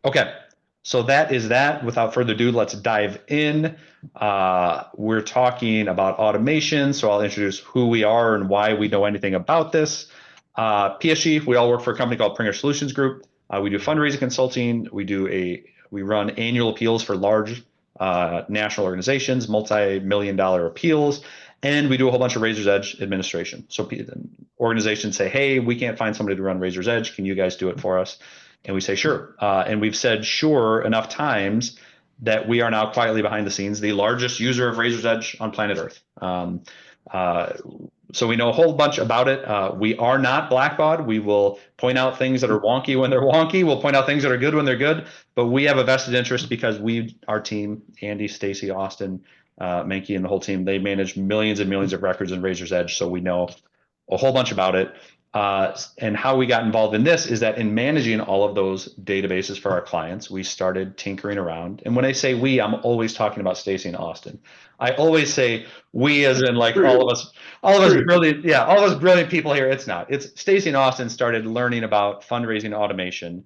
Okay, so that is that. Without further ado, let's dive in. We're talking about automation, so I'll introduce who we are and why we know anything about this. PSG, we all work for a company called Pringer Solutions Group. We do fundraising consulting. We run annual appeals for large national organizations, multi-million dollar appeals, and we do a whole bunch of Razor's Edge administration. So organizations say, "Hey, we can't find somebody to run Razor's Edge. Can you guys do it for us?" And we say, sure. And we've said sure enough times that we are now quietly behind the scenes the largest user of Razor's Edge on planet Earth. Uh, so we know a whole bunch about it. We are not blackballed. We will point out things that are wonky when they're wonky. We'll point out things that are good when they're good. But we have a vested interest because our team, Andy, Stacy, Austen, Menke, and the whole team, they manage millions and millions of records in Razor's Edge. So we know a whole bunch about it. And how we got involved in this is that in managing all of those databases for our clients, we started tinkering around. And when I say we, I'm always talking about Stacy and Austen. I always say we as in like all of us brilliant, yeah, all of us brilliant people here. It's not. It's Stacy and Austen started learning about fundraising automation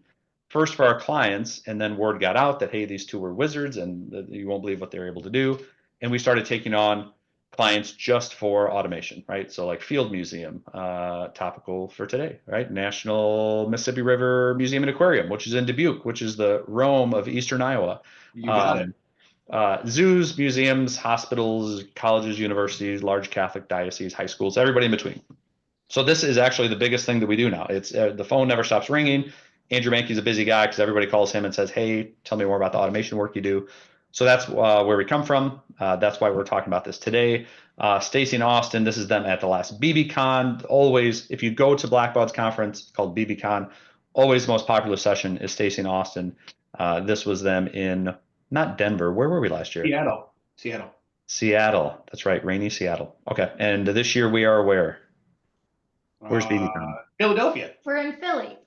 first for our clients, and then word got out that hey, these two were wizards, and you won't believe what they're able to do. And we started taking on clients just for automation, right? So like Field Museum, topical for today, right? National Mississippi River Museum and Aquarium, which is in Dubuque, which is the Rome of Eastern Iowa. You got it. Zoos, museums, hospitals, colleges, universities, large Catholic dioceses, high schools, everybody in between. So this is actually the biggest thing that we do now. It's the phone never stops ringing. Andrew Mankey's a busy guy because everybody calls him and says, "Hey, tell me more about the automation work you do." So that's where we come from. That's why we're talking about this today. Stacy and Austen, this is them at the last BBCon. Always, if you go to Blackbaud's conference called BBCon, always the most popular session is Stacy and Austen. This was them in not Denver. Where were we last year? Seattle. Seattle. Seattle. That's right, rainy Seattle. Okay, and this year we are where? Where's BBCon? Philadelphia. We're in Philly.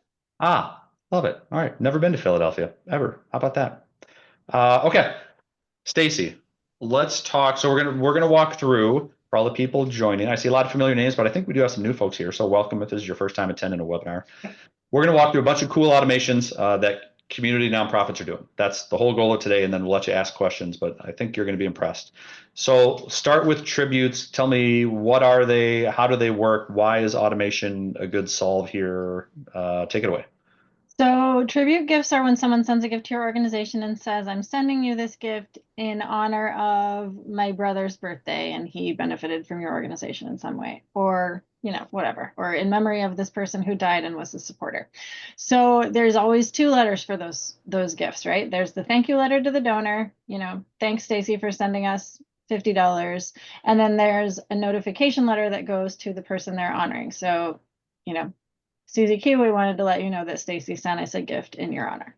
Ah, love it. All right. Never been to Philadelphia ever. How about that? Okay. Stacy, let's talk. So we're gonna walk through for all the people joining. I see a lot of familiar names, but I think we do have some new folks here. So welcome if this is your first time attending a webinar. We're gonna walk through a bunch of cool automations that community nonprofits are doing. That's the whole goal of today, and then we'll let you ask questions, but I think you're gonna be impressed. So start with tributes. Tell me, what are they? How do they work? Why is automation a good solve here? Take it away. So tribute gifts are when someone sends a gift to your organization and says, I'm sending you this gift in honor of my brother's birthday and he benefited from your organization in some way, or, whatever, or in memory of this person who died and was a supporter. So there's always two letters for those gifts, right? There's the thank you letter to the donor, thanks Stacy for sending us $50. And then there's a notification letter that goes to the person they're honoring. So, Susie Q, we wanted to let you know that Stacy sent us a gift in your honor.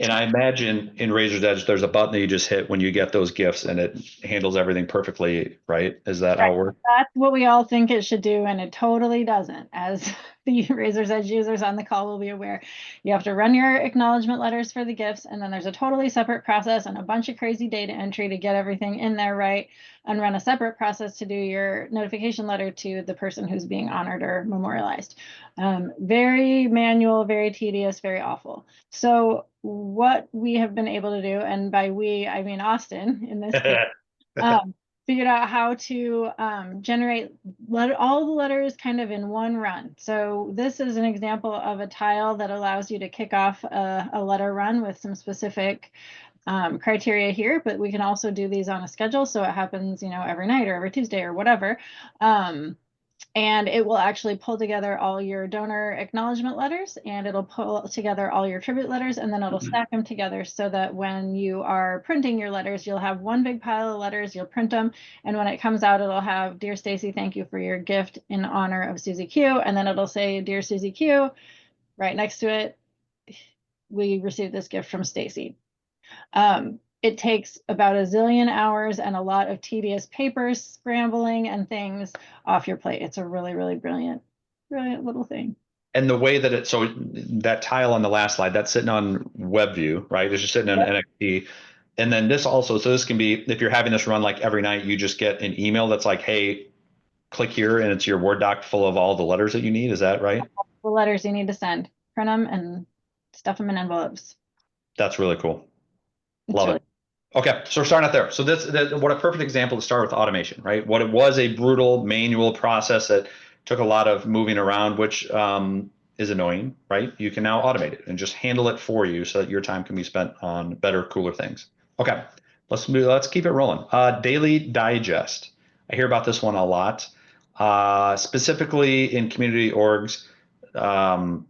And I imagine in Razor's Edge, there's a button that you just hit when you get those gifts and it handles everything perfectly, right? Is that how it works? That's what we all think it should do, and it totally doesn't. As the Razor's Edge users on the call will be aware, you have to run your acknowledgement letters for the gifts, and then there's a totally separate process and a bunch of crazy data entry to get everything in there right, and run a separate process to do your notification letter to the person who's being honored or memorialized. Very manual, very tedious, very awful. So what we have been able to do, and by we, I mean Austen in this case, figured out how to generate all the letters kind of in one run. So this is an example of a tile that allows you to kick off a letter run with some specific criteria here, but we can also do these on a schedule. So it happens, every night or every Tuesday or whatever. And it will actually pull together all your donor acknowledgement letters, and it'll pull together all your tribute letters, and then it'll stack them together so that when you are printing your letters, you'll have one big pile of letters, you'll print them, and when it comes out, it'll have, Dear Stacy, thank you for your gift in honor of Susie Q, and then it'll say, Dear Susie Q, right next to it, we received this gift from Stacy. It takes about a zillion hours and a lot of tedious paper scrambling and things off your plate. It's a really, really brilliant little thing. And the way that so that tile on the last slide, that's sitting on WebView, right? It's just sitting on NXT. And then this also, so this can be, if you're having this run like every night, you just get an email that's like, hey, click here, and it's your Word doc full of all the letters that you need. Is that right? The letters you need to send, print them and stuff them in envelopes. That's really cool. It's Love it. really Okay, so we're starting out there. So what a perfect example to start with automation, right? What it was a brutal manual process that took a lot of moving around, which is annoying, right? You can now automate it and just handle it for you so that your time can be spent on better, cooler things. Okay, let's keep it rolling. Daily digest. I hear about this one a lot, specifically in community orgs. Um,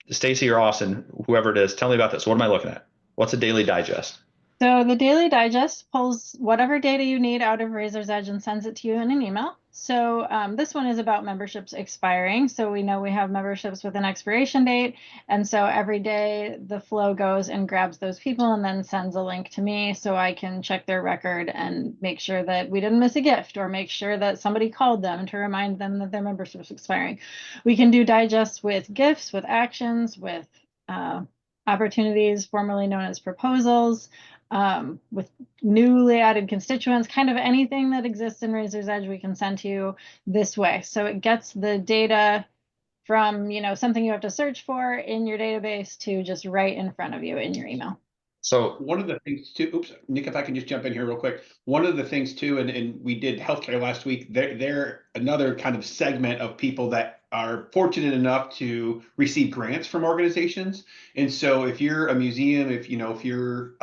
Stacy or Austen, whoever it is, tell me about this. What am I looking at? What's a daily digest? So the Daily Digest pulls whatever data you need out of Razor's Edge and sends it to you in an email. So this one is about memberships expiring. So we know we have memberships with an expiration date. And so every day the flow goes and grabs those people and then sends a link to me so I can check their record and make sure that we didn't miss a gift or make sure that somebody called them to remind them that their membership is expiring. We can do digests with gifts, with actions, with opportunities formerly known as proposals, with newly added constituents, kind of anything that exists in Razor's Edge, we can send to you this way. So it gets the data from, something you have to search for in your database to just right in front of you in your email. So One of the things too, oops, Nick, if I can just jump in here real quick. One of the things too, and we did healthcare last week, they're another kind of segment of people that are fortunate enough to receive grants from organizations. And so if you're a museum, if you're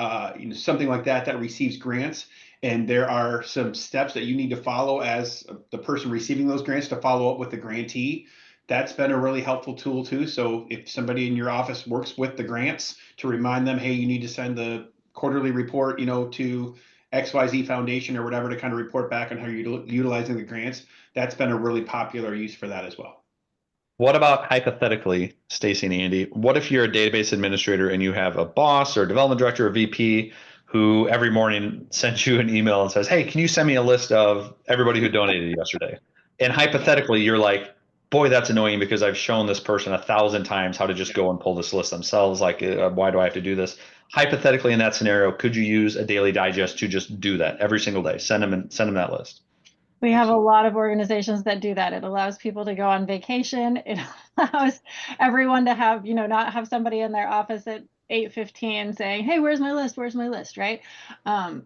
something like that that receives grants, and there are some steps that you need to follow as the person receiving those grants to follow up with the grantee, that's been a really helpful tool too. So if somebody in your office works with the grants to remind them, hey, you need to send the quarterly report, to XYZ Foundation or whatever to kind of report back on how you're utilizing the grants, that's been a really popular use for that as well. what about hypothetically, Stacy and Andy? What if you're a database administrator and you have a boss or a development director or VP who every morning sends you an email and says, "Hey, can you send me a list of everybody who donated yesterday?" And hypothetically, you're like, "Boy, that's annoying because I've shown this person 1,000 times how to just go and pull this list themselves. Like, why do I have to do this?" Hypothetically, in that scenario, could you use a daily digest to just do that every single day? Send them that list. We have a lot of organizations that do that. It allows people to go on vacation. It allows everyone to have, not have somebody in their office at 8:15 saying, "Hey, where's my list? Where's my list?" Right?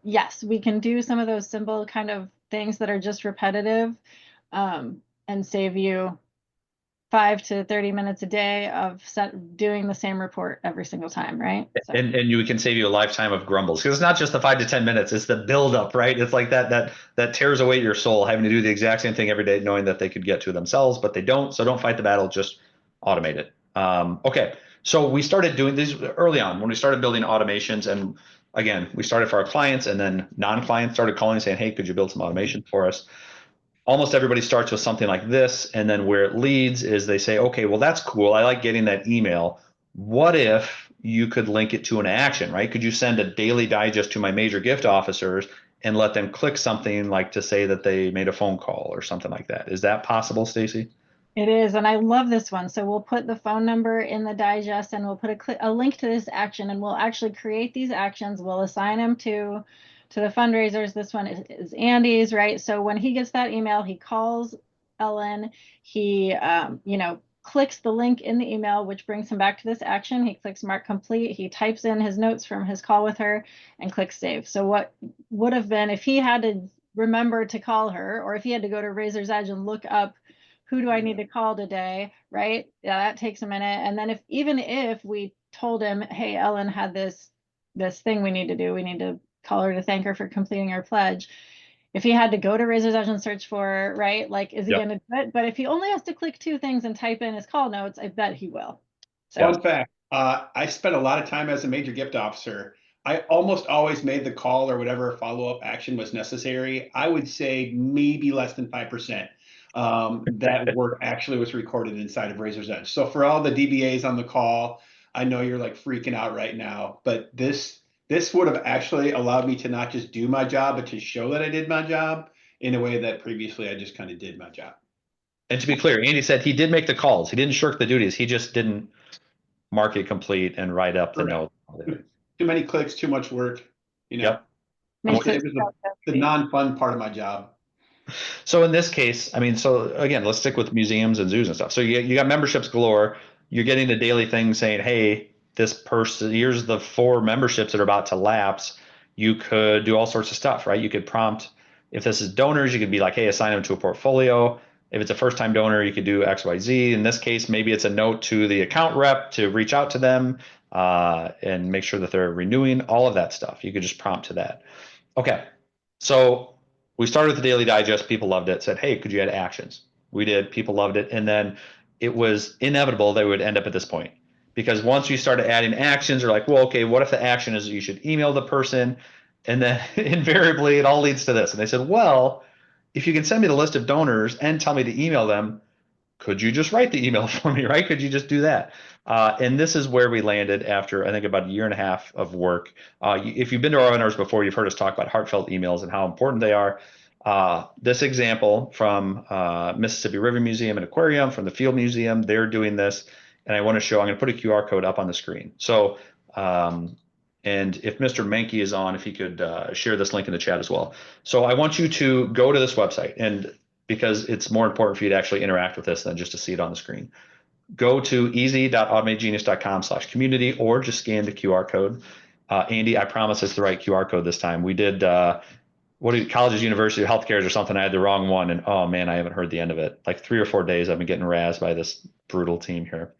Yes, we can do some of those simple kind of things that are just repetitive, and save you 5 to 30 minutes a day of doing the same report every single time, right? So. And you can save you a lifetime of grumbles because it's not just the 5 to 10 minutes; it's the buildup, right? It's like that tears away your soul having to do the exact same thing every day, knowing that they could get to themselves, but they don't. So don't fight the battle; just automate it. Okay, so we started doing these early on when we started building automations, and again, we started for our clients, and then non-clients started calling and saying, "Hey, could you build some automation for us?" Almost everybody starts with something like this, and then where it leads is they say, "Okay, well, that's cool. I like getting that email. What if you could link it to an action, right? Could you send a daily digest to my major gift officers and let them click something like to say that they made a phone call or something like that?" Is that possible, Stacy? It is, and I love this one. So we'll put the phone number in the digest and we'll put a link to this action, and we'll actually create these actions. We'll assign them to the fundraisers. This one is Andy's, right? So when he gets that email, he calls Ellen, he clicks the link in the email, which brings him back to this action. He clicks mark complete, he types in his notes from his call with her and clicks save. So what would have been if he had to remember to call her, or if he had to go to Razor's Edge and look up who do I need to call today, right? Yeah, that takes a minute. And then even if we told him, hey, Ellen had this thing we need to do, we need to call her to thank her for completing her pledge. If he had to go to Razor's Edge and search for her, right? Like, is he going to do it? But if he only has to click 2 things and type in his call notes, I bet he will. So. Fun fact, I spent a lot of time as a major gift officer. I almost always made the call or whatever follow-up action was necessary. I would say maybe less than 5%. That work actually was recorded inside of Razor's Edge. So for all the DBAs on the call, I know you're like freaking out right now, but this would have actually allowed me to not just do my job, but to show that I did my job in a way that previously I just kind of did my job. And to be clear, Andy said he did make the calls. He didn't shirk the duties. He just didn't mark it complete and write up the note. Too many clicks, too much work. Yep. Makes it was the non-fun part of my job. So in this case, I mean, so again, let's stick with museums and zoos and stuff. So you got memberships galore. You're getting a daily thing saying, "Hey, this person, here's the 4 memberships that are about to lapse. You could do all sorts of stuff, right? You could prompt, if this is donors, you could be like, hey, assign them to a portfolio. If it's a first-time donor, you could do X, Y, Z. In this case, maybe it's a note to the account rep to reach out to them and make sure that they're renewing, all of that stuff. You could just prompt to that. Okay, so we started with the Daily Digest. People loved it. Said, hey, could you add actions? We did. People loved it. And then it was inevitable they would end up at this point. Because once you started adding actions, you're like, well, okay, what if the action is you should email the person? And then invariably it all leads to this. And they said, well, if you can send me the list of donors and tell me to email them, could you just write the email for me, right? Could you just do that? And this is where we landed after, I think, about 1.5 years of work. If you've been to our webinars before, you've heard us talk about heartfelt emails and how important they are. This example from Mississippi River Museum and Aquarium, from the Field Museum, they're doing this. And I want to show, I'm going to put a QR code up on the screen. So, and if Mr. Mankey is on, if he could share this link in the chat as well. So I want you to go to this website, and because it's more important for you to actually interact with this than just to see it on the screen. Go to easy.automatedgenius.com/community or just scan the QR code. Andy, I promise it's the right QR code this time. We did, colleges, university, healthcare or something. I had the wrong one, and oh man, I haven't heard the end of it. Like 3 or 4 days I've been getting razzed by this brutal team here.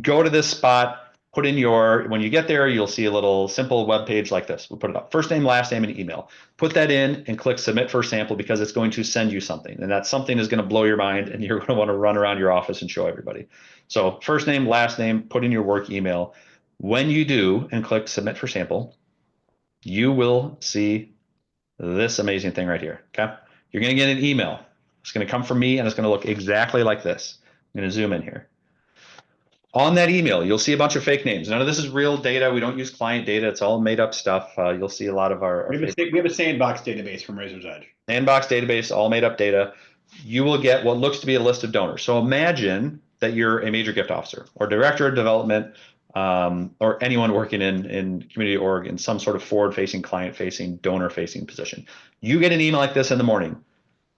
Go to this spot. Put in when you get there, you'll see a little simple web page like this. We'll put it up. First name, last name, and email. Put that in and click submit for sample because it's going to send you something. And that something is going to blow your mind and you're going to want to run around your office and show everybody. So first name, last name, put in your work email. When you do and click submit for sample, you will see this amazing thing right here. Okay. You're going to get an email. It's going to come from me and it's going to look exactly like this. I'm going to zoom in here. On that email, you'll see a bunch of fake names. None of this is real data. We don't use client data. It's all made up stuff. You'll see a lot of our. We have a sandbox database from Razor's Edge. Sandbox database, all made up data. You will get what looks to be a list of donors. So imagine that you're a major gift officer or director of development or anyone working in community org in some sort of forward-facing, client-facing, donor-facing position. You get an email like this in the morning.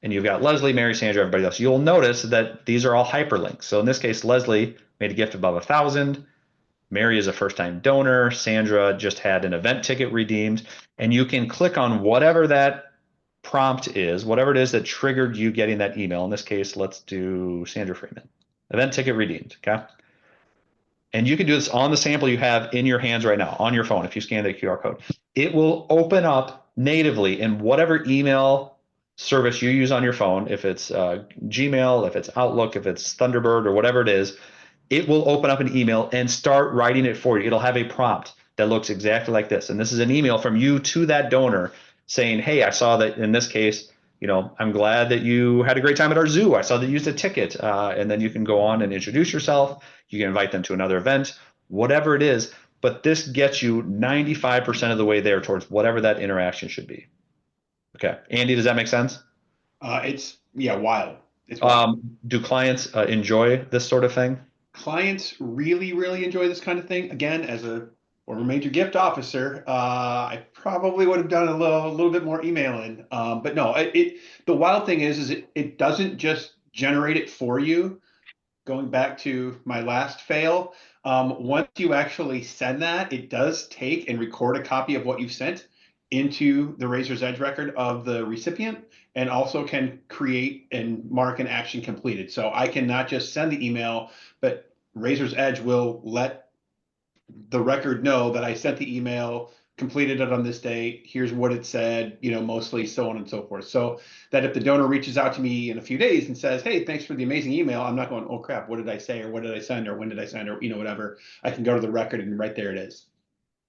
And you've got Leslie, Mary, Sandra, everybody else. You'll notice that these are all hyperlinks. So in this case, Leslie made a gift above 1,000. Mary is a first-time donor. Sandra just had an event ticket redeemed. And you can click on whatever that prompt is, whatever it is that triggered you getting that email. In this case, let's do Sandra Freeman. Event ticket redeemed, okay? And you can do this on the sample you have in your hands right now, on your phone, if you scan the QR code. It will open up natively in whatever email service you use on your phone, if it's Gmail, if it's Outlook, if it's Thunderbird or whatever it is, it will open up an email and start writing it for you. It'll have a prompt that looks exactly like this. And this is an email from you to that donor saying, hey, I saw that in this case, I'm glad that you had a great time at our zoo. I saw that you used a ticket. And then you can go on and introduce yourself. You can invite them to another event, whatever it is. But this gets you 95% of the way there towards whatever that interaction should be. Okay. Andy, does that make sense? It's wild. It's wild. Do clients enjoy this sort of thing? Clients really, really enjoy this kind of thing. Again, as a former major gift officer, I probably would have done a little bit more emailing. But no, the wild thing is it doesn't just generate it for you. Going back to my last fail, once you actually send that, it does take and record a copy of what you've sent into the Razor's Edge record of the recipient, and also can create and mark an action completed. So I can not just send the email, but Razor's Edge will let the record know that I sent the email, completed it on this date, here's what it said, mostly so on and so forth. So that if the donor reaches out to me in a few days and says, hey, thanks for the amazing email, I'm not going, oh crap, what did I say, or what did I send, or when did I send, or whatever. I can go to the record and right there it is.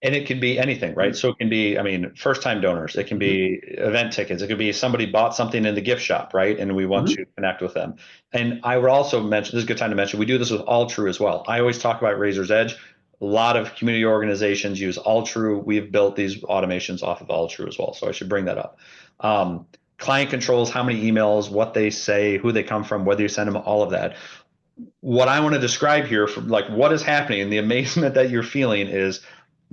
And it can be anything, right? So it can be, first-time donors. It can be event tickets. It could be somebody bought something in the gift shop, right? And we want to connect with them. And I would also mention, this is a good time to mention, we do this with All True as well. I always talk about Razor's Edge. A lot of community organizations use All True. We've built these automations off of All True as well. So I should bring that up. Client controls how many emails, what they say, who they come from, whether you send them, all of that. What I want to describe here, from like what is happening and the amazement that you're feeling is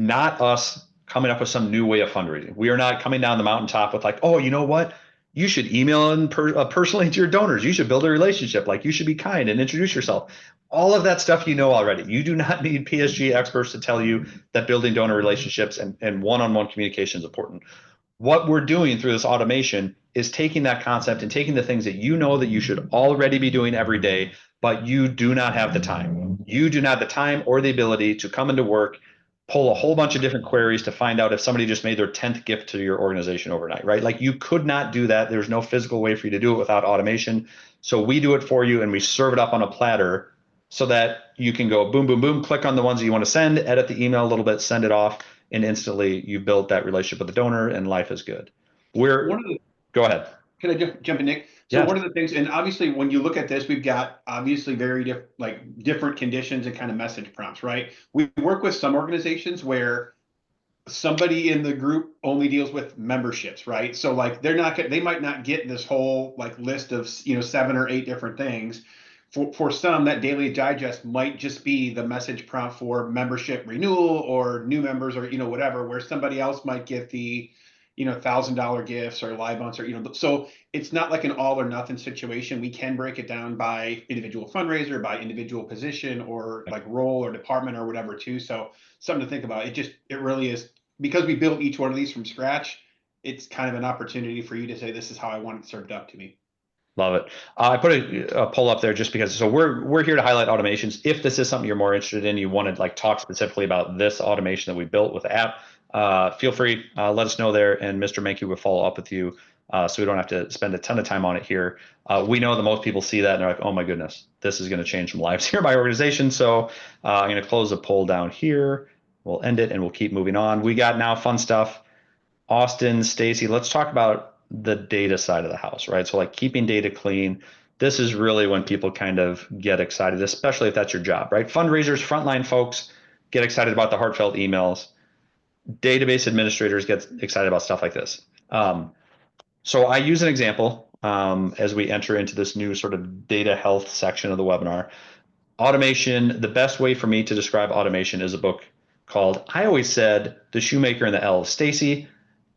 not us coming up with some new way of fundraising. We are not coming down the mountaintop with like, oh, you know what? You should email in personally to your donors. You should build a relationship. Like you should be kind and introduce yourself. All of that stuff you know already. You do not need PSG experts to tell you that building donor relationships and one-on-one communication is important. What we're doing through this automation is taking that concept and taking the things that you know that you should already be doing every day, but you do not have the time. You do not have the time or the ability to come into work, pull a whole bunch of different queries to find out if somebody just made their 10th gift to your organization overnight, right? Like you could not do that. There's no physical way for you to do it without automation. So we do it for you and we serve it up on a platter so that you can go boom, boom, boom, click on the ones that you want to send, edit the email a little bit, send it off, and instantly you built that relationship with the donor and life is good. Go ahead. Can I jump in, Nick? So Yes. one of the things, and obviously when you look at this, we've got obviously very different conditions and kind of message prompts, right? We work with some organizations where somebody in the group only deals with memberships, right? So like they might not get this whole like list of 7 or 8 different things. For some, that daily digest might just be the message prompt for membership renewal or new members or whatever, where somebody else might get the $1,000 gifts or live months or so it's not like an all or nothing situation. We can break it down by individual fundraiser, by individual position or like role or department or whatever too. So something to think about. It really is, because we built each one of these from scratch. It's kind of an opportunity for you to say, this is how I want it served up to me. Love it. I put a poll up there just because. So we're here to highlight automations. If this is something you're more interested in, you want to like talk specifically about this automation that we built with the app, feel free. Let us know there, and Mr. Mankey will follow up with you, so we don't have to spend a ton of time on it here. We know that most people see that and they're like, "Oh my goodness, this is going to change some lives here in my organization." So I'm going to close the poll down here. We'll end it and we'll keep moving on. We got now fun stuff. Austen, Stacy, let's talk about the data side of the house, right? So like keeping data clean. This is really when people kind of get excited, especially if that's your job, right? Fundraisers, frontline folks get excited about the heartfelt emails. Database administrators get excited about stuff like this. So I use an example as we enter into this new sort of data health section of the webinar. Automation, the best way for me to describe automation is a book called, I always said, The Shoemaker and the Elves. Stacy,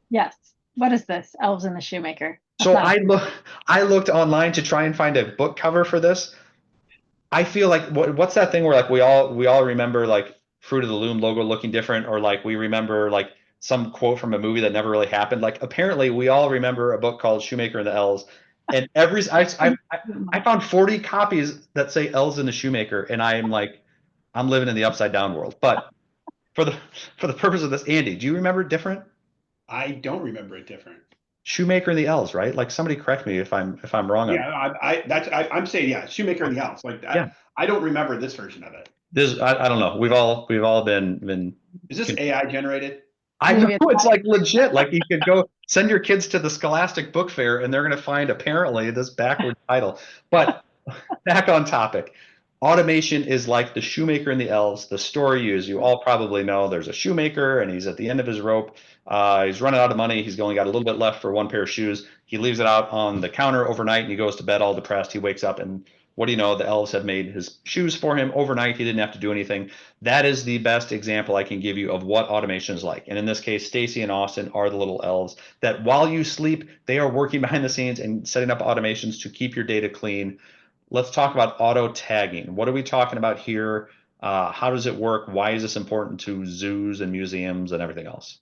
Yes. What is this? Elves and the Shoemaker. so I looked online to try and find a book cover for this. I feel like what's that thing where like we all remember like Fruit of the Loom logo looking different, or like we remember like some quote from a movie that never really happened. Like apparently we all remember a book called Shoemaker and the Elves, and I found 40 copies that say Elves and the Shoemaker, and I'm like, I'm living in the upside down world. But for the purpose of this, Andy, do you remember it different? I don't remember it different. Shoemaker and the Elves, right? Like somebody correct me if I'm wrong. Yeah, I'm saying, yeah, Shoemaker and the Elves. Like Yeah. I don't remember this version of it. This I don't know. We've all been. Is this AI generated? I know it's like legit. Like you could go send your kids to the Scholastic Book Fair and they're going to find apparently this backward title. But back on topic. Automation is like the shoemaker and the elves. The story you all probably know there's a shoemaker and he's at the end of his rope. He's running out of money. He's only got a little bit left for one pair of shoes. He leaves it out on the counter overnight and he goes to bed all depressed. He wakes up and what do you know? The elves have made his shoes for him overnight. He didn't have to do anything. That is the best example I can give you of what automation is like. And in this case, Stacy and Austen are the little elves that while you sleep, they are working behind the scenes and setting up automations to keep your data clean. Let's talk about auto tagging. What are we talking about here? How does it work? Why is this important to zoos and museums and everything else?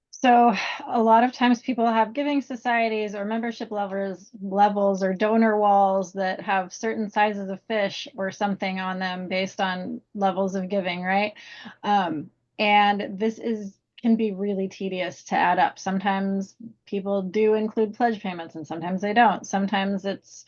So a lot of times people have giving societies or membership levels or donor walls that have certain sizes of fish or something on them based on levels of giving, right? And this can be really tedious to add up. Sometimes people do include pledge payments and sometimes they don't. Sometimes it's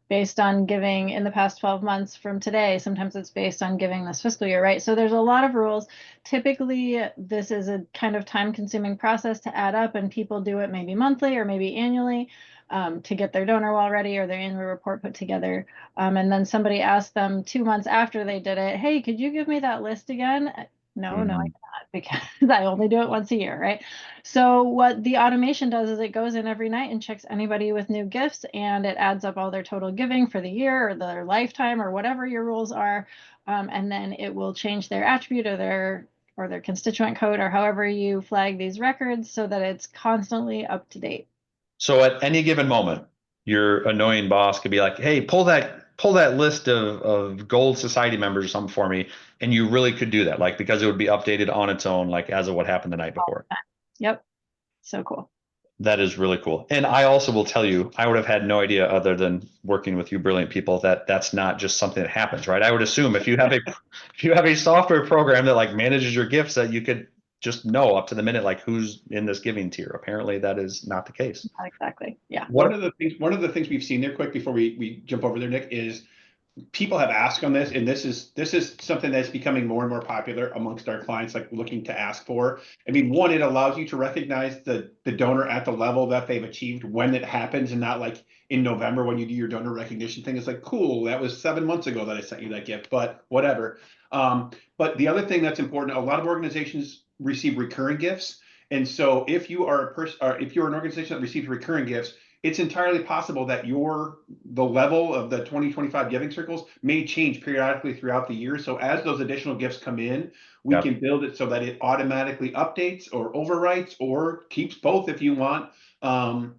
based on giving in the past 12 months from today. Sometimes it's based on giving this fiscal year, right? So there's a lot of rules. Typically, this is a kind of time-consuming process to add up, and people do it maybe monthly or maybe annually to get their donor wall ready or their annual report put together. And then somebody asked them 2 months after they did it, hey, could you give me that list again? No, I cannot, because I only do it once a year, right? So what the automation does is it goes in every night and checks anybody with new gifts, and it adds up all their total giving for the year or their lifetime or whatever your rules are, and then it will change their attribute or their constituent code or however you flag these records so that it's constantly up to date. So at any given moment, your annoying boss could be like, "Hey, pull that list of gold society members or something for me," and you really could do that, like because it would be updated on its own, like as of what happened the night before. Yep. So cool. That is really cool. And I also will tell you, I would have had no idea other than working with you brilliant people that that's not just something that happens, right? I would assume if you have a software program that like manages your gifts that you could just know up to the minute like who's in this giving tier. Apparently that is not the case. Not exactly. Yeah. One of the things we've seen there quick before we jump over there, Nick, is people have asked on this, and this is something that's becoming more and more popular amongst our clients, like looking to ask for. I mean, one, it allows you to recognize the donor at the level that they've achieved when it happens, and not like in November when you do your donor recognition thing. It's like, cool, that was 7 months ago that I sent you that gift, but whatever. But the other thing that's important, a lot of organizations receive recurring gifts. And so if you are a person, or if you're an organization that receives recurring gifts, it's entirely possible that the level of the 2025 giving circles may change periodically throughout the year. So as those additional gifts come in, we can build it so that it automatically updates or overwrites or keeps both if you want, of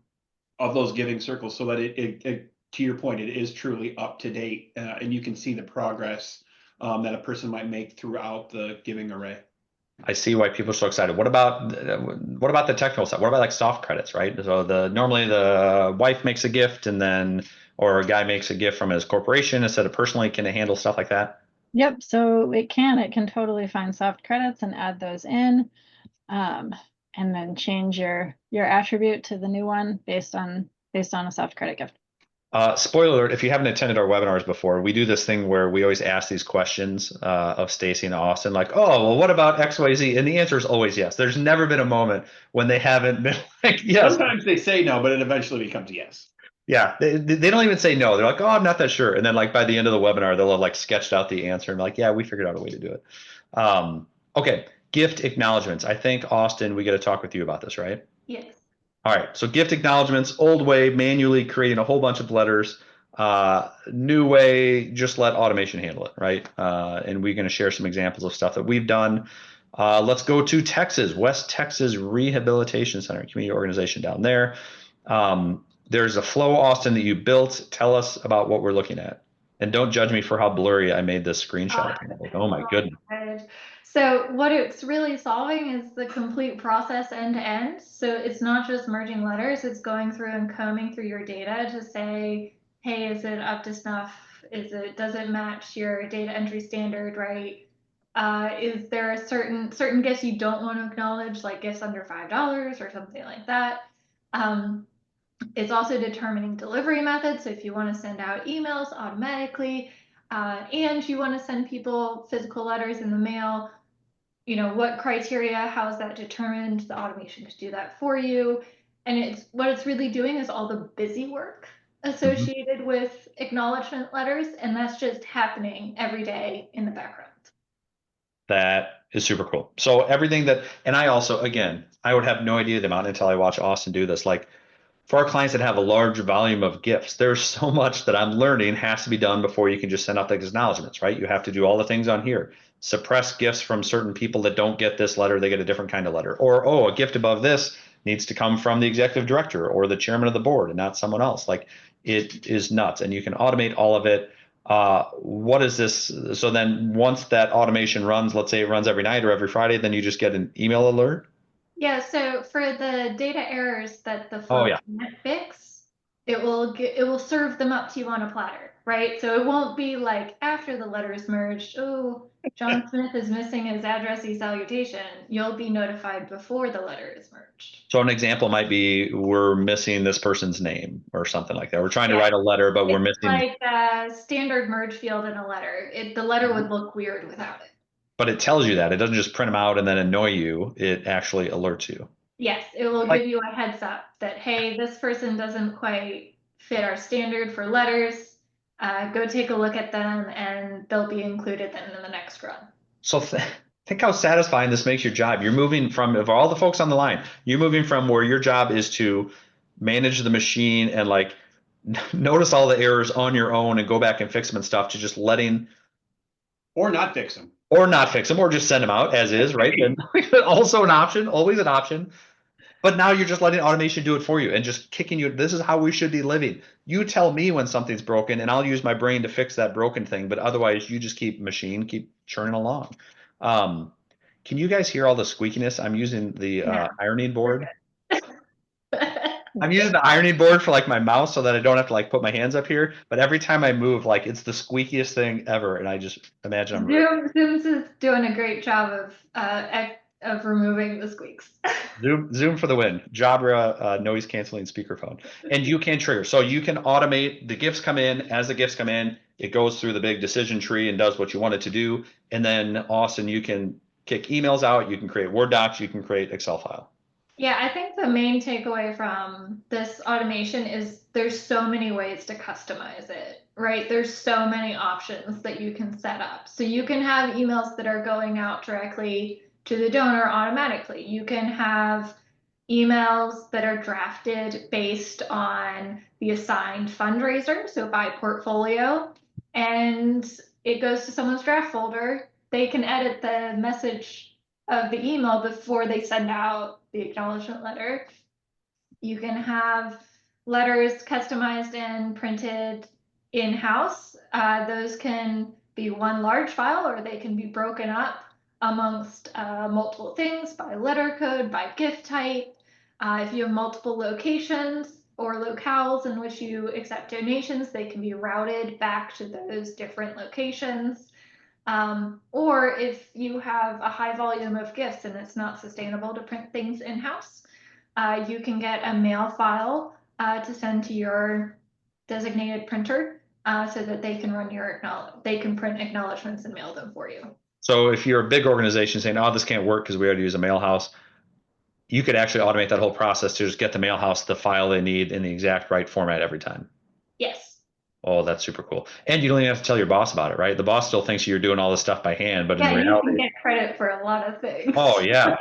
those giving circles, so that it to your point, it is truly up to date, and you can see the progress that a person might make throughout the giving array. I see why people are so excited. What about the technical stuff? What about like soft credits, right? So normally the wife makes a gift and then or a guy makes a gift from his corporation instead of personally. Can it handle stuff like that? Yep. So it can totally find soft credits and add those in. And then change your attribute to the new one based on a soft credit gift. Spoiler alert, if you haven't attended our webinars before, we do this thing where we always ask these questions of Stacy and Austen, like, oh, well, what about XYZ? And the answer is always yes. There's never been a moment when they haven't been like, yes. Sometimes they say no, but it eventually becomes yes. Yeah, they don't even say no. They're like, oh, I'm not that sure. And then like by the end of the webinar, they'll have like sketched out the answer and like, yeah, we figured out a way to do it. Okay, gift acknowledgements. I think, Austen, we got to talk with you about this, right? Yes. All right, so gift acknowledgements, old way, manually creating a whole bunch of letters. New way, just let automation handle it, right? And we're going to share some examples of stuff that we've done. Let's go to Texas, West Texas Rehabilitation Center, community organization down there. There's a flow, Austen, that you built. Tell us about what we're looking at. And don't judge me for how blurry I made this screenshot. Like, oh my goodness. So what it's really solving is the complete process end to end. So it's not just merging letters, it's going through and combing through your data to say, hey, is it up to snuff? Does it match your data entry standard, right? Is there a certain gifts you don't want to acknowledge, like gifts under $5 or something like that? It's also determining delivery methods. So if you want to send out emails automatically, and you want to send people physical letters in the mail, what criteria, how is that determined? The automation to do that for you. And what it's really doing is all the busy work associated with acknowledgement letters. And that's just happening every day in the background. That is super cool. So everything that, and I also, again, I would have no idea the amount until I watch Austen do this. Like for our clients that have a large volume of gifts, there's so much that I'm learning has to be done before you can just send out the acknowledgements, right? You have to do all the things on here. Suppress gifts from certain people that don't get this letter, they get a different kind of letter. Or, oh, a gift above this needs to come from the executive director or the chairman of the board and not someone else. Like it is nuts. And you can automate all of it. What is this? So then once that automation runs, let's say it runs every night or every Friday, then you just get an email alert. Yeah, so for the data errors that the flow can't fix, it will serve them up to you on a platter, right? So it won't be like after the letter is merged, oh, John Smith is missing his addressee salutation. You'll be notified before the letter is merged. So an example might be we're missing this person's name or something like that. We're trying to write a letter, but we're missing like a standard merge field in a letter. The letter would look weird without it. But it tells you that. It doesn't just print them out and then annoy you. It actually alerts you. Yes, it will give you a heads up that, hey, this person doesn't quite fit our standard for letters. Go take a look at them and they'll be included then in the next run. So think how satisfying this makes your job. You're moving from, of all the folks on the line, you're moving from where your job is to manage the machine and like notice all the errors on your own and go back and fix them and stuff to just letting. Or not fix them. Or not fix them, or just send them out as is, right? And also an option, always an option. But now you're just letting automation do it for you and just kicking you. This is how we should be living. You tell me when something's broken and I'll use my brain to fix that broken thing. But otherwise, you just keep churning along. Um, can you guys hear all the squeakiness? I'm using the No. ironing board. I'm No. using the ironing board for like my mouse so that I don't have to like put my hands up here. But every time I move, like it's the squeakiest thing ever. And I just imagine I'm Zoom's is doing a great job of removing the squeaks. Zoom for the win. Jabra noise canceling speakerphone. And you can trigger. So you can automate the gifts come in. As the gifts come in, it goes through the big decision tree and does what you want it to do. And then Austin, you can kick emails out. You can create Word docs. You can create Excel file. Yeah, I think the main takeaway from this automation is there's so many ways to customize it, right? There's so many options that you can set up. So you can have emails that are going out directly to the donor automatically. You can have emails that are drafted based on the assigned fundraiser, so by portfolio, and it goes to someone's draft folder. They can edit the message of the email before they send out the acknowledgement letter. You can have letters customized and printed in-house. Those can be one large file or they can be broken up amongst multiple things by letter code, by gift type. If you have multiple locations or locales in which you accept donations, they can be routed back to those different locations. Or if you have a high volume of gifts and it's not sustainable to print things in-house, you can get a mail file to send to your designated printer so that they can they can print acknowledgements and mail them for you. So if you're a big organization saying, oh, this can't work because we already use a mail house, you could actually automate that whole process to just get the mail house the file they need in the exact right format every time. Yes. Oh, that's super cool. And you don't even have to tell your boss about it, right? The boss still thinks you're doing all this stuff by hand, but in Yeah, you reality, can get credit for a lot of things. oh yeah,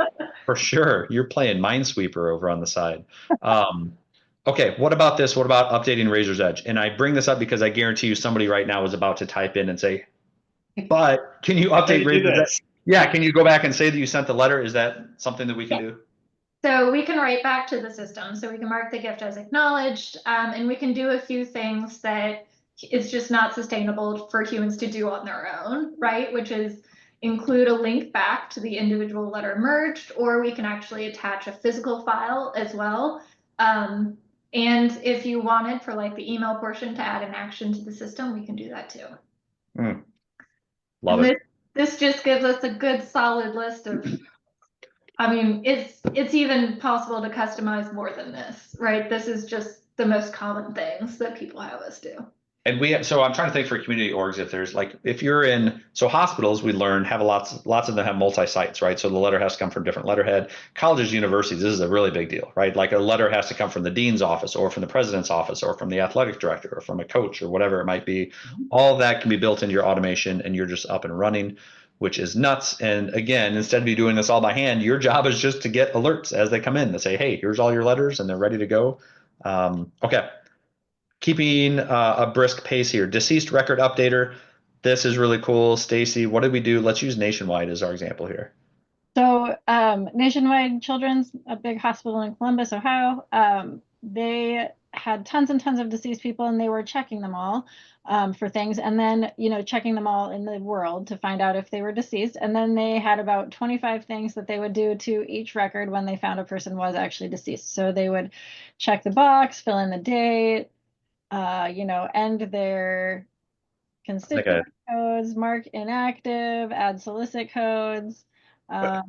for sure. You're playing Minesweeper over on the side. Okay, what about this? What about updating Razor's Edge? And I bring this up because I guarantee you somebody right now is about to type in and say, but can you update Razor's Edge? Yeah, can you go back and say that you sent the letter? Is that something that we can do? So we can write back to the system. So we can mark the gift as acknowledged, and we can do a few things that it's just not sustainable for humans to do on their own, right? Which is include a link back to the individual letter merged, or we can actually attach a physical file as well. And if you wanted for like the email portion to add an action to the system, we can do that too. Love and it. This just gives us a good solid list of I mean, it's even possible to customize more than this, right? This is just the most common things that people have us do. And so I'm trying to think for community orgs, if there's like, if you're in, so hospitals, we learn have lots of them have multi-sites, right? So the letter has to come from different letterhead. Colleges, universities, this is a really big deal, right? Like a letter has to come from the dean's office or from the president's office or from the athletic director or from a coach or whatever it might be. All of that can be built into your automation and you're just up and running, which is nuts. And again, instead of you doing this all by hand, your job is just to get alerts as they come in to say, hey, here's all your letters and they're ready to go. Okay. Keeping a brisk pace here. Deceased record updater. This is really cool. Stacy, what did we do? Let's use Nationwide as our example here. So Nationwide Children's, a big hospital in Columbus, Ohio, they had tons and tons of deceased people and they were checking them all for things and then, checking them all in the world to find out if they were deceased. And then they had about 25 things that they would do to each record when they found a person was actually deceased. So they would check the box, fill in the date, end their constituent codes, mark inactive, add solicit codes. Yeah,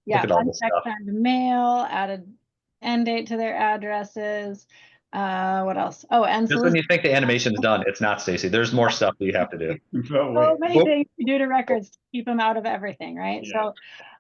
uncheck send mail, add an end date to their addresses. What else? Oh, and just when you think the animation's done, it's not, Stacy. There's more stuff that you have to do. So many things you do to records to keep them out of everything, right? Yeah.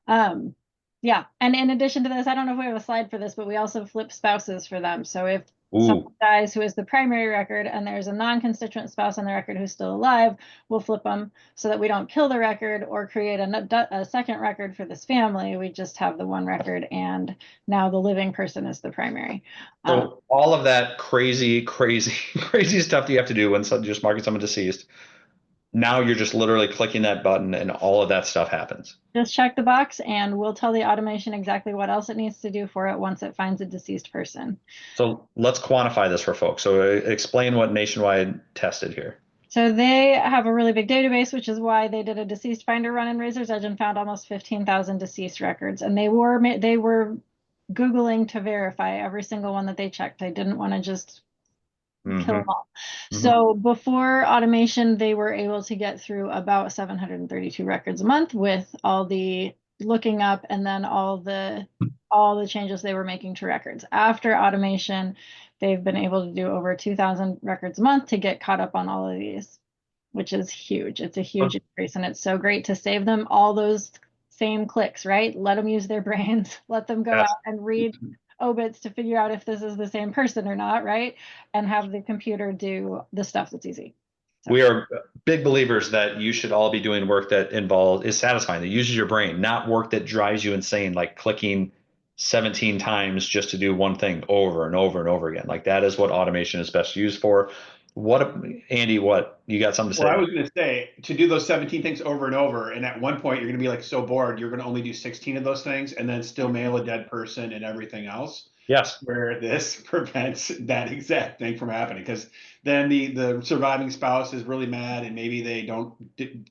So, yeah. And in addition to this, I don't know if we have a slide for this, but we also flip spouses for them. So if someone dies who is the primary record and there's a non-constituent spouse on the record who's still alive, we'll flip them so that we don't kill the record or create a second record for this family. We just have the one record and now the living person is the primary. So all of that crazy stuff that you have to do when just marking someone deceased. Now you're just literally clicking that button and all of that stuff happens. Just check the box and we'll tell the automation exactly what else it needs to do for it once it finds a deceased person. So let's quantify this for folks. So explain what Nationwide tested here. So they have a really big database, which is why they did a deceased finder run in Razor's Edge and found almost 15,000 deceased records. And they were Googling to verify every single one that they checked. They didn't want to just kill them all. So before automation, they were able to get through about 732 records a month with all the looking up and then all the changes they were making to records. After automation, they've been able to do over 2,000 records a month to get caught up on all of these, which is huge. It's a huge increase, and it's so great to save them all those same clicks, right? Let them use their brains, let them go out and read obits to figure out if this is the same person or not, right? And have the computer do the stuff that's easy. So. We are big believers that you should all be doing work that is satisfying, that uses your brain, not work that drives you insane, like clicking 17 times just to do one thing over and over and over again. Like that is what automation is best used for. Andy, you got something to say? Well, I was going to say, to do those 17 things over and over, and at one point you're going to be like so bored, you're going to only do 16 of those things and then still mail a dead person and everything else. Yes. Where this prevents that exact thing from happening, because then the surviving spouse is really mad and maybe they don't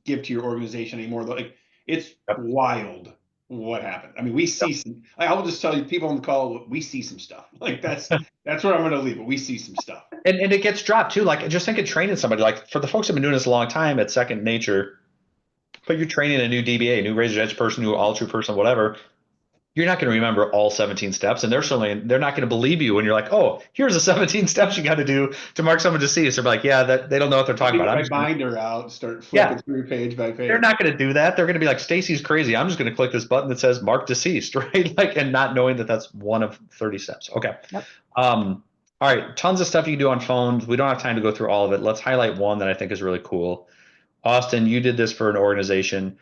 give to your organization anymore. Like, it's wild what happened. I mean, we see some, I will just tell you, people on the call, we see some stuff. Like that's where I'm going to leave it. We see some stuff. And it gets dropped too. Like, just think of training somebody. Like, for the folks who've been doing this a long time at Second Nature, but you're training a new DBA, a new Razor's Edge person, new all true person, whatever. You're not going to remember all 17 steps, and they're not going to believe you when you're like, oh, here's the 17 steps you got to do to mark someone deceased. They're like, yeah, that they don't know what they're talking about. My binder out, start flipping through page by page. They're not going to do that. They're going to be like, Stacy's crazy. I'm just going to click this button that says mark deceased, right? Like, and not knowing that that's one of 30 steps. Okay. Yep. All right. Tons of stuff you can do on phones. We don't have time to go through all of it. Let's highlight one that I think is really cool. Austen, you did this for an organization,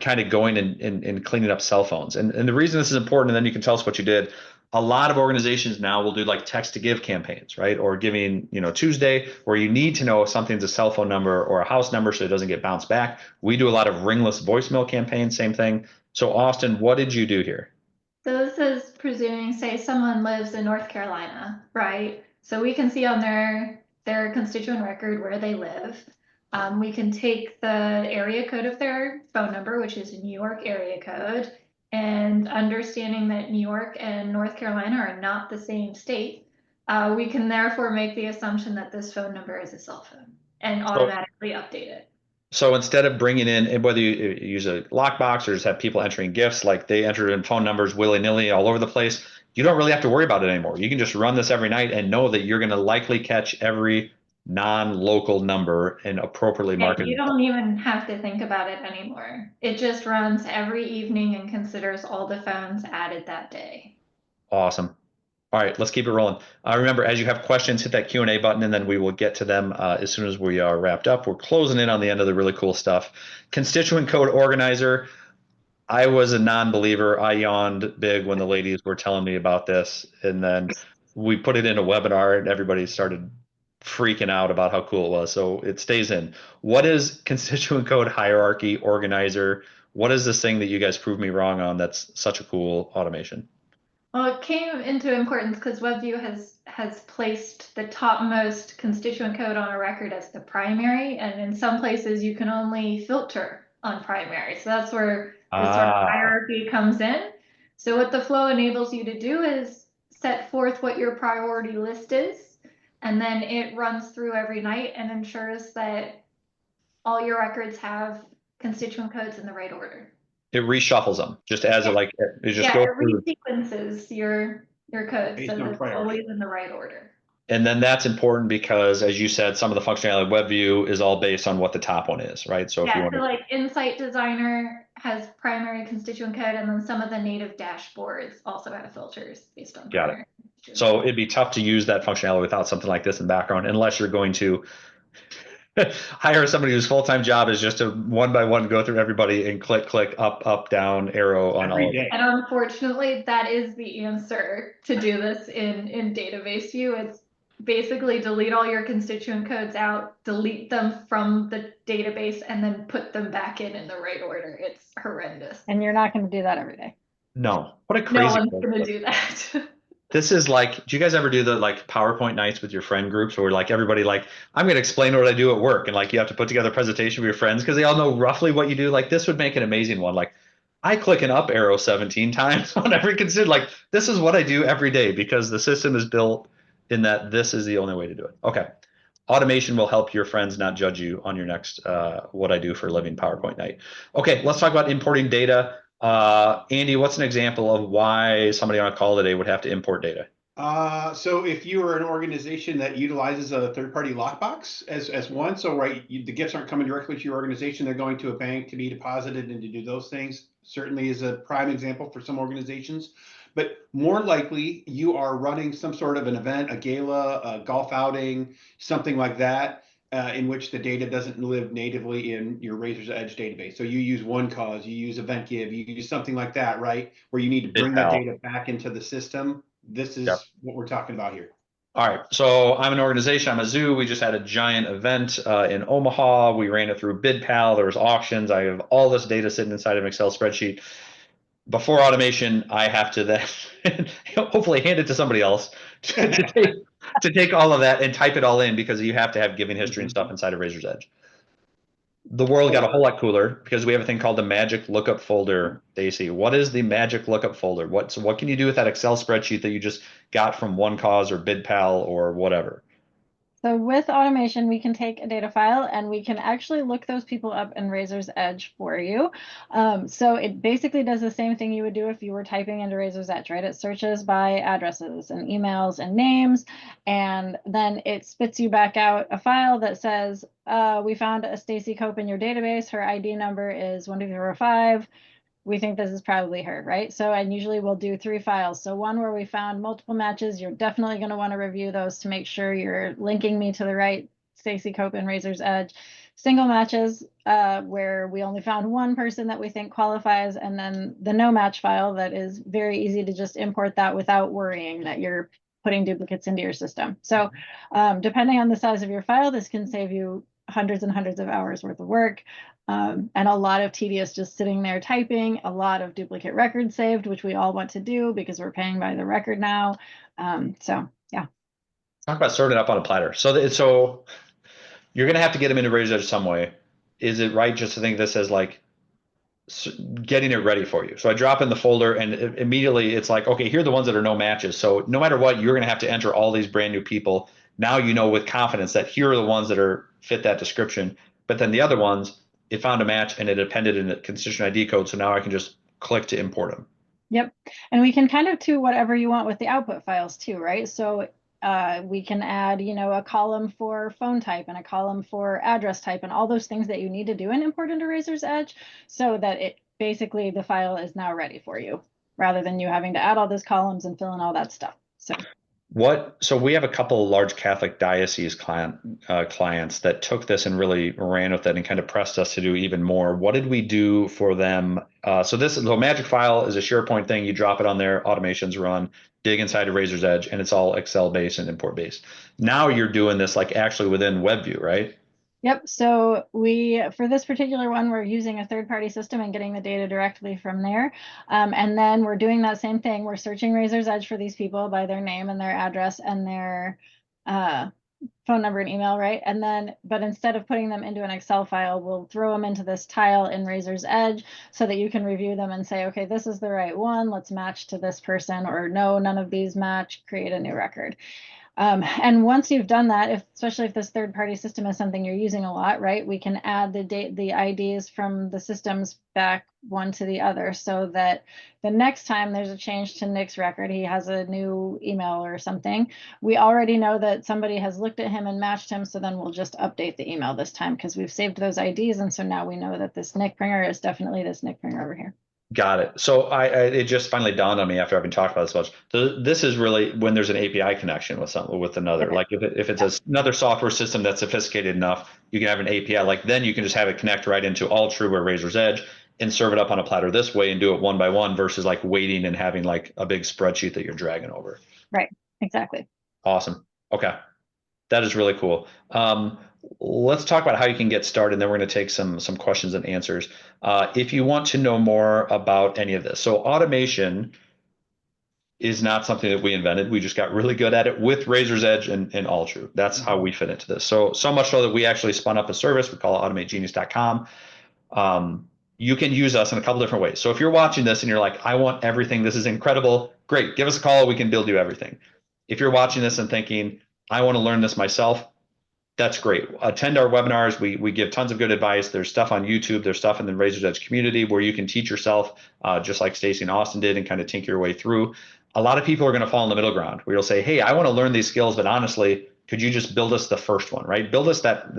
kind of going and cleaning up cell phones. And the reason this is important, and then you can tell us what you did. A lot of organizations now will do like text to give campaigns, right? Or giving, Tuesday, where you need to know if something's a cell phone number or a house number so it doesn't get bounced back. We do a lot of ringless voicemail campaigns, same thing. So Austen, what did you do here? So this is presuming, say, someone lives in North Carolina, right? So we can see on their constituent record where they live. We can take the area code of their phone number, which is a New York area code, and understanding that New York and North Carolina are not the same state, we can therefore make the assumption that this phone number is a cell phone and automatically update it. So instead of bringing in, whether you use a lockbox or just have people entering gifts, like they enter in phone numbers willy-nilly all over the place, you don't really have to worry about it anymore. You can just run this every night and know that you're going to likely catch every non-local number and appropriately market. You don't even have to think about it anymore. It just runs every evening and considers all the phones added that day. Awesome. All right, let's keep it rolling. Remember, as you have questions, hit that Q&A button, and then we will get to them as soon as we are wrapped up. We're closing in on the end of the really cool stuff. Constituent code organizer. I was a non-believer. I yawned big when the ladies were telling me about this, and then we put it in a webinar, and everybody started freaking out about how cool it was. So it stays in. What is constituent code hierarchy organizer? What is this thing that you guys proved me wrong on that's such a cool automation? Well, it came into importance because WebView has placed the topmost constituent code on a record as the primary, and in some places you can only filter on primary. So that's where the sort of hierarchy comes in. So what the flow enables you to do is set forth what your priority list is, and then it runs through every night and ensures that all your records have constituent codes in the right order. It reshuffles them just as it just goes through. It resequences your codes so that it's always in the right order. And then that's important because, as you said, some of the functionality of WebView is all based on what the top one is, right? So if you want so like Insight Designer has primary constituent code, and then some of the native dashboards also have filters based on primary. Got it. So it'd be tough to use that functionality without something like this in the background, unless you're going to hire somebody whose full-time job is just to one by one go through everybody and click, up, down, arrow on all of them. And unfortunately, that is the answer to do this in database view. basically delete all your constituent codes out, delete them from the database, and then put them back in the right order. It's horrendous. And you're not going to do that every day. No, what a No crazy. one's going to do that. This is like, do you guys ever do the like PowerPoint nights with your friend groups where like everybody like, I'm going to explain what I do at work, and like you have to put together a presentation with your friends because they all know roughly what you do. Like this would make an amazing one. Like I click an up arrow 17 times whenever considered, like this is what I do every day because the system is built in that this is the only way to do it. Okay. Automation will help your friends not judge you on your next what I do for a living PowerPoint night. Okay, let's talk about importing data. Andy, what's an example of why somebody on a call today would have to import data? So if you are an organization that utilizes a third-party lockbox as one, so right, the gifts aren't coming directly to your organization, they're going to a bank to be deposited and to do those things, certainly is a prime example for some organizations. But more likely, you are running some sort of an event, a gala, a golf outing, something like that, in which the data doesn't live natively in your Razor's Edge database. So you use OneCause, you use EventGive, you use something like that, right? Where you need to bring that data back into the system. This is what we're talking about here. All right. So I'm an organization. I'm a zoo. We just had a giant event in Omaha. We ran it through BidPal. There was auctions. I have all this data sitting inside of an Excel spreadsheet. Before automation, I have to then hopefully hand it to somebody else to take all of that and type it all in because you have to have giving history and stuff inside of Razor's Edge. The world got a whole lot cooler because we have a thing called the magic lookup folder. Stacy, what is the magic lookup folder? What can you do with that Excel spreadsheet that you just got from OneCause or BidPal or whatever? So with automation, we can take a data file and we can actually look those people up in Razor's Edge for you. So it basically does the same thing you would do if you were typing into Razor's Edge, right? It searches by addresses and emails and names, and then it spits you back out a file that says, we found a Stacy Cope in your database. Her ID number is 1205. We think this is probably her, right? So, and usually we'll do 3 files. So one where we found multiple matches, you're definitely going to want to review those to make sure you're linking me to the right Stacy Cope and Razor's Edge. Single matches, where we only found one person that we think qualifies, and then the no match file that is very easy to just import that without worrying that you're putting duplicates into your system. So depending on the size of your file, this can save you hundreds and hundreds of hours worth of work. And a lot of tedious just sitting there typing, a lot of duplicate records saved, which we all want to do because we're paying by the record now. So yeah. Talk about serving it up on a platter. So you're going to have to get them into Razor's Edge some way. Is it right just to think this as like getting it ready for you? So I drop in the folder and immediately it's like, okay, here are the ones that are no matches. So no matter what, you're going to have to enter all these brand new people. Now you know with confidence that here are the ones that fit that description. But then the other ones, it found a match and it appended in a constituent ID code. So now I can just click to import them. Yep. And we can kind of do whatever you want with the output files too, right? So we can add, a column for phone type and a column for address type and all those things that you need to do and import into Razor's Edge so that it basically the file is now ready for you rather than you having to add all those columns and fill in all that stuff. So we have a couple of large Catholic diocese clients that took this and really ran with it and kind of pressed us to do even more. What did we do for them? So the magic file is a SharePoint thing. You drop it on there, automations run, dig inside of Razor's Edge, and it's all Excel based and import based. Now you're doing this like actually within WebView, right? Yep. So for this particular one, we're using a third-party system and getting the data directly from there. And then we're doing that same thing. We're searching Razor's Edge for these people by their name and their address and their phone number and email, right? And then, but instead of putting them into an Excel file, we'll throw them into this tile in Razor's Edge so that you can review them and say, okay, this is the right one. Let's match to this person, or no, none of these match, create a new record. And once you've done that, especially if this third-party system is something you're using a lot, right, we can add the IDs from the systems back one to the other so that the next time there's a change to Nick's record, he has a new email or something, we already know that somebody has looked at him and matched him, so then we'll just update the email this time because we've saved those IDs, and so now we know that this Nick Pringer is definitely this Nick Pringer over here. Got it. So it just finally dawned on me after I've been talking about this much. This is really when there's an API connection with another. Okay. Like if it's another software system that's sophisticated enough, you can have an API. Like then you can just have it connect right into AllTrue or Razor's Edge and serve it up on a platter this way and do it one by one versus like waiting and having like a big spreadsheet that you're dragging over. Right. Exactly. Awesome. Okay. That is really cool. Let's talk about how you can get started, and then we're going to take some questions and answers. If you want to know more about any of this, so automation is not something that we invented. We just got really good at it with Razor's Edge and AllTrue. That's how we fit into this. So much so that we actually spun up a service. We call it automategenius.com. You can use us in a couple different ways. So if you're watching this and you're like, I want everything, this is incredible, great, give us a call. We can build you everything. If you're watching this and thinking, I want to learn this myself, that's great. Attend our webinars. We give tons of good advice. There's stuff on YouTube. There's stuff in the Razor's Edge community where you can teach yourself, just like Stacy and Austen did, and kind of tinker your way through. A lot of people are going to fall in the middle ground where you'll say, hey, I want to learn these skills, but honestly, could you just build us the first one, right? Build us that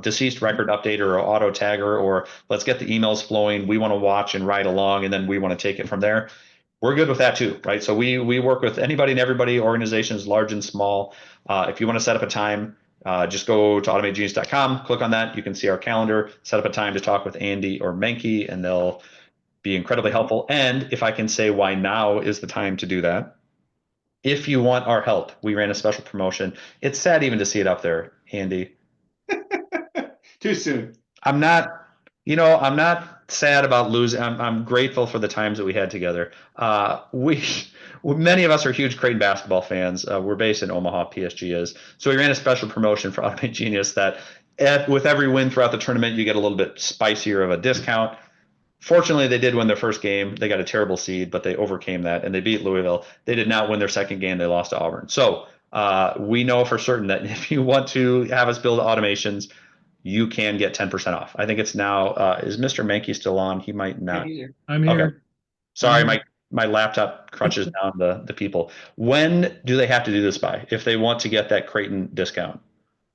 deceased record updater or auto tagger, or let's get the emails flowing. We want to watch and ride along, and then we want to take it from there. We're good with that too, right? So we work with anybody and everybody, organizations large and small. If you want to set up a time, just go to automategenius.com, click on that. You can see our calendar, set up a time to talk with Andy or Menke, and they'll be incredibly helpful. And if I can say why now is the time to do that. If you want our help, we ran a special promotion. It's sad even to see it up there, Andy. Too soon. I'm not sad about losing. I'm grateful for the times that we had together. Many of us are huge Creighton basketball fans. We're based in Omaha, PSG is. So we ran a special promotion for Automate Genius that with every win throughout the tournament, you get a little bit spicier of a discount. Fortunately, they did win their first game. They got a terrible seed, but they overcame that and they beat Louisville. They did not win their second game. They lost to Auburn. So we know for certain that if you want to have us build automations, you can get 10% off. I think it's now, is Mr. Menke still on? He might not. I'm here. Okay. Sorry, my laptop crunches down the people. When do they have to do this by if they want to get that Creighton discount?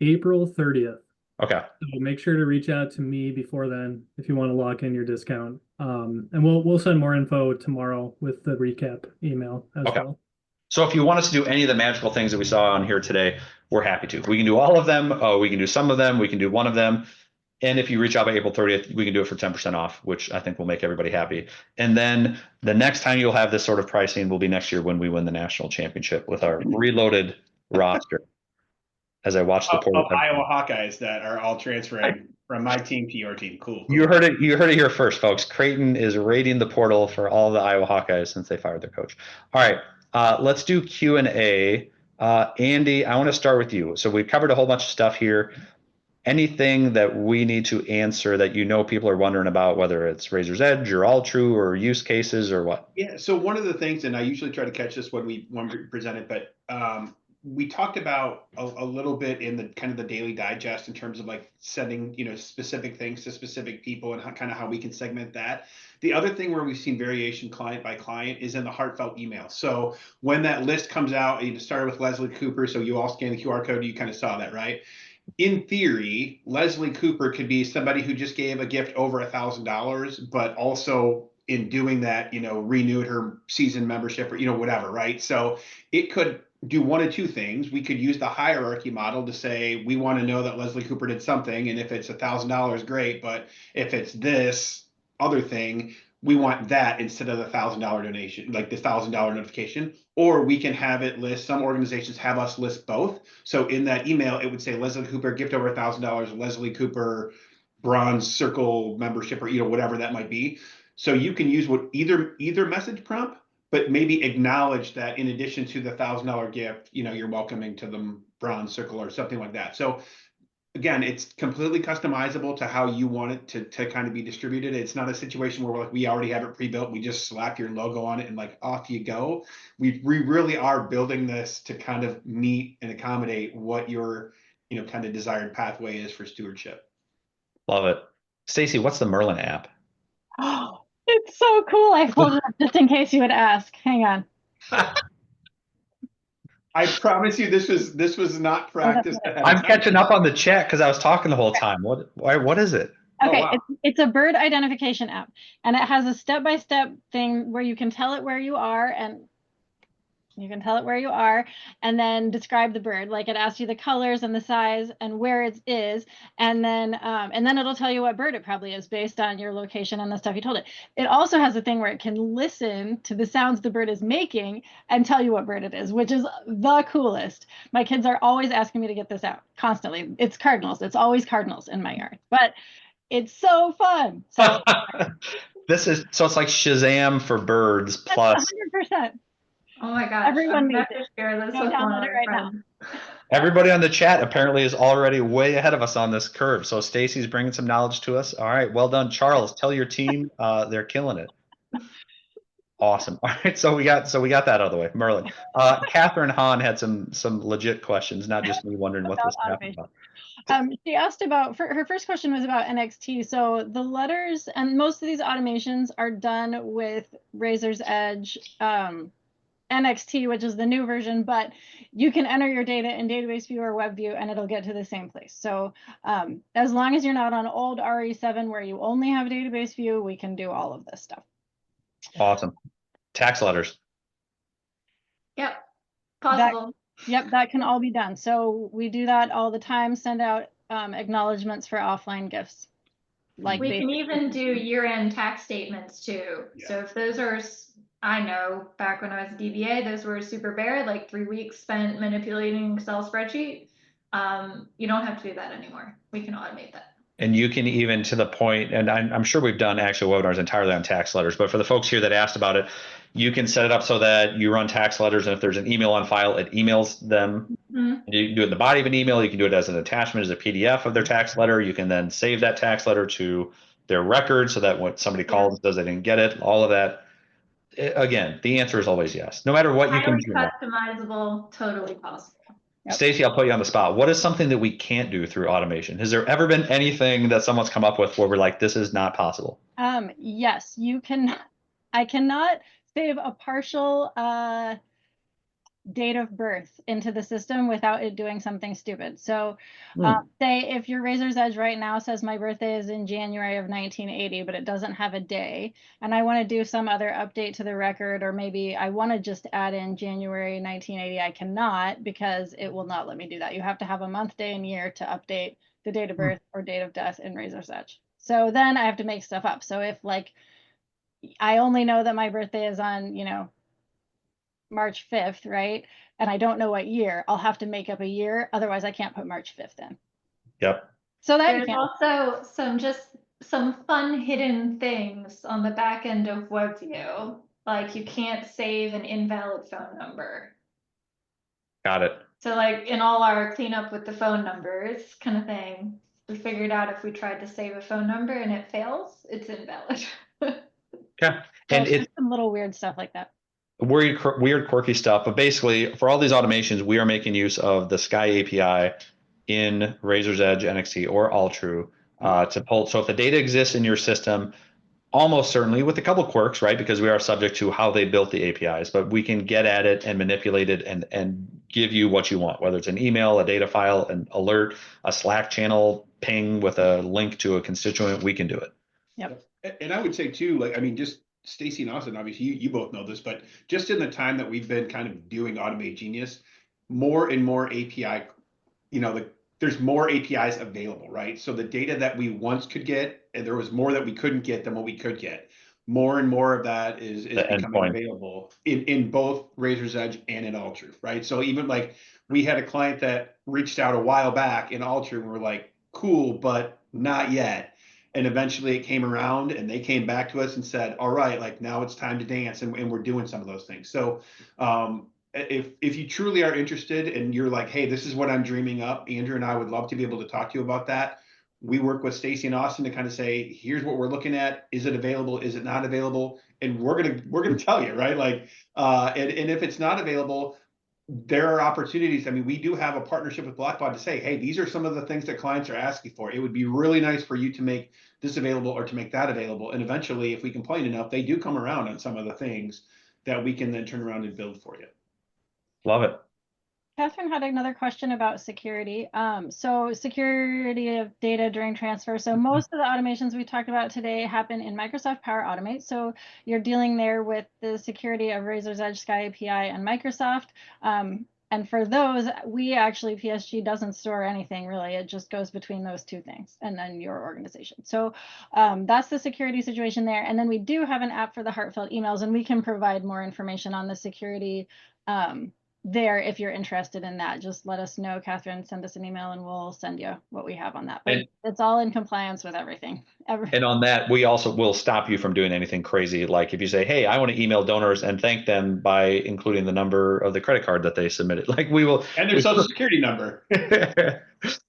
April 30th. Okay. So make sure to reach out to me before then if you want to lock in your discount. And we'll send more info tomorrow with the recap email as well. So if you want us to do any of the magical things that we saw on here today, we're happy to. We can do all of them. We can do some of them. We can do one of them. And if you reach out by April 30th, we can do it for 10% off, which I think will make everybody happy. And then the next time you'll have this sort of pricing will be next year when we win the national championship with our reloaded roster. As I watch the portal, Iowa Hawkeyes that are all transferring from my team to your team. Cool. You heard it here first, folks. Creighton is raiding the portal for all the Iowa Hawkeyes since they fired their coach. All right, let's do Q&A. Andy, I want to start with you. So we've covered a whole bunch of stuff here. Anything that we need to answer that people are wondering about, whether it's Razor's Edge or AllTrue or use cases or what? Yeah. So one of the things, and I usually try to catch this when we present it, but we talked about a little bit in the kind of the daily digest in terms of like sending, specific things to specific people and how we can segment that. The other thing where we've seen variation client by client is in the heartfelt email. So when that list comes out, you started with Leslie Cooper. So you all scan the QR code, you kind of saw that, right? In theory, Leslie Cooper could be somebody who just gave a gift over $1,000, but also in doing that, renewed her season membership or, whatever, right? So it could do one of two things. We could use the hierarchy model to say, we want to know that Leslie Cooper did something. And if it's $1,000, great. But if it's this other thing, we want that instead of the $1,000 donation, like the $1,000 notification. Or we can have it list, some organizations have us list both. So in that email, it would say Leslie Cooper, gift over $1,000, Leslie Cooper, bronze circle membership, or whatever that might be. So you can use either message prompt, but maybe acknowledge that in addition to the $1,000 gift, you're welcoming to the bronze circle or something like that. So again, it's completely customizable to how you want it to kind of be distributed. It's not a situation where we're like, we already have it pre-built. We just slap your logo on it and like off you go. We really are building this to kind of meet and accommodate what your kind of desired pathway is for stewardship. Love it. Stacy, what's the Merlin app? Oh, it's so cool. I pulled it up just in case you would ask. Hang on. I promise you, this was not practiced. I'm catching up on the chat because I was talking the whole time. What is it? Okay, Oh, wow. it's a bird identification app, and it has a step-by-step thing where you can tell it where you are. And You can tell it where you are, and then describe the bird. Like it asks you the colors and the size and where it is, and then it'll tell you what bird it probably is based on your location and the stuff you told it. It also has a thing where it can listen to the sounds the bird is making and tell you what bird it is, which is the coolest. My kids are always asking me to get this out constantly. It's cardinals. It's always cardinals in my yard, but it's so fun. So This is so it's like Shazam for birds plus 100%. Oh my gosh. Everyone I'm needs about to it. share this Go with one download of it my right now. friends. everybody on the chat apparently is already way ahead of us on this curve. So Stacy's bringing some knowledge to us. All right, well done, Charles. Tell your team they're killing it. Awesome. All right, so we got that out of the way. Merlin, Catherine Hahn had some legit questions, not just me wondering what this happened about. She asked about, her first question was about NXT. So the letters and most of these automations are done with Razor's Edge NXT, which is the new version, but you can enter your data in Database View or Web View and it'll get to the same place. So as long as you're not on old RE7 where you only have Database View, we can do all of this stuff. Awesome. Tax letters. Yep. Possible. Yep, that can all be done. So we do that all the time, send out acknowledgements for offline gifts. Like we can even do year-end tax statements too. Yeah. So if those are, I know back when I was a DBA, those were super bare, like 3 weeks spent manipulating Excel spreadsheet. You don't have to do that anymore. We can automate that. And you can even, to the point, and I'm sure we've done actual webinars entirely on tax letters, but for the folks here that asked about it, you can set it up so that you run tax letters, and if there's an email on file, it emails them. Mm-hmm. You can do it in the body of an email. You can do it as an attachment, as a PDF of their tax letter. You can then save that tax letter to their record so that when somebody calls and says they didn't get it, all of that. Again, the answer is always yes. No matter what you can do. Customizable, totally possible. Yep. Stacy, I'll put you on the spot. What is something that we can't do through automation? Has there ever been anything that someone's come up with where we're like, this is not possible? Yes, you can. I cannot save a partial date of birth into the system without it doing something stupid. So say if your Razor's Edge right now says my birthday is in January of 1980, but it doesn't have a day, and I want to do some other update to the record, or maybe I want to just add in January 1980, I cannot, because it will not let me do that. You have to have a month, day, and year to update the date of birth or date of death in Razor's Edge. So then I have to make stuff up. So if like I only know that my birthday is on, March 5th, right? And I don't know what year, I'll have to make up a year. Otherwise, I can't put March 5th in. Yep. So that there's also some fun hidden things on the back end of WebView. Like you can't save an invalid phone number. Got it. So like in all our cleanup with the phone numbers kind of thing, we figured out if we tried to save a phone number and it fails, it's invalid. Yeah. And it's some little weird stuff like that. Weird, quirky stuff. But basically, for all these automations, we are making use of the Sky API in Razor's Edge, NXT, or Alltrue to pull. So if the data exists in your system, almost certainly with a couple quirks, right? Because we are subject to how they built the APIs, but we can get at it and manipulate it and give you what you want, whether it's an email, a data file, an alert, a Slack channel ping with a link to a constituent, we can do it. Yep. And I would say too, like, I mean, just Stacy and Austen, obviously you both know this, but just in the time that we've been kind of doing Automate Genius, more and more API, there's more APIs available, right? So the data that we once could get, and there was more that we couldn't get than what we could get. More and more of that is becoming available in both Razor's Edge and in Alltrue, right? So even like we had a client that reached out a while back in Alltrue, and we're like, cool, but not yet. And eventually it came around and they came back to us and said, all right, like now it's time to dance, and we're doing some of those things. So if you truly are interested and you're like, hey, this is what I'm dreaming up, Andrew and I would love to be able to talk to you about that. We work with Stacy and Austen to kind of say, here's what we're looking at. Is it available? Is it not available? And we're gonna tell you, right? Like, and if it's not available, there are opportunities. I mean, we do have a partnership with Blackbaud to say, hey, these are some of the things that clients are asking for. It would be really nice for you to make this available or to make that available. And eventually, if we complain enough, they do come around on some of the things that we can then turn around and build for you. Love it. Catherine had another question about security. So security of data during transfer. So most of the automations we talked about today happen in Microsoft Power Automate. So you're dealing there with the security of Razor's Edge, Sky API, and Microsoft. And for those, we actually, PSG doesn't store anything really. It just goes between those two things and then your organization. So that's the security situation there. And then we do have an app for the heartfelt emails, and we can provide more information on the security there if you're interested in that. Just let us know, Catherine, send us an email and we'll send you what we have on that. But it's all in compliance with everything. And on that, we also will stop you from doing anything crazy. Like if you say, hey, I want to email donors and thank them by including the number of the credit card that they submitted. Like we will. And their social security number.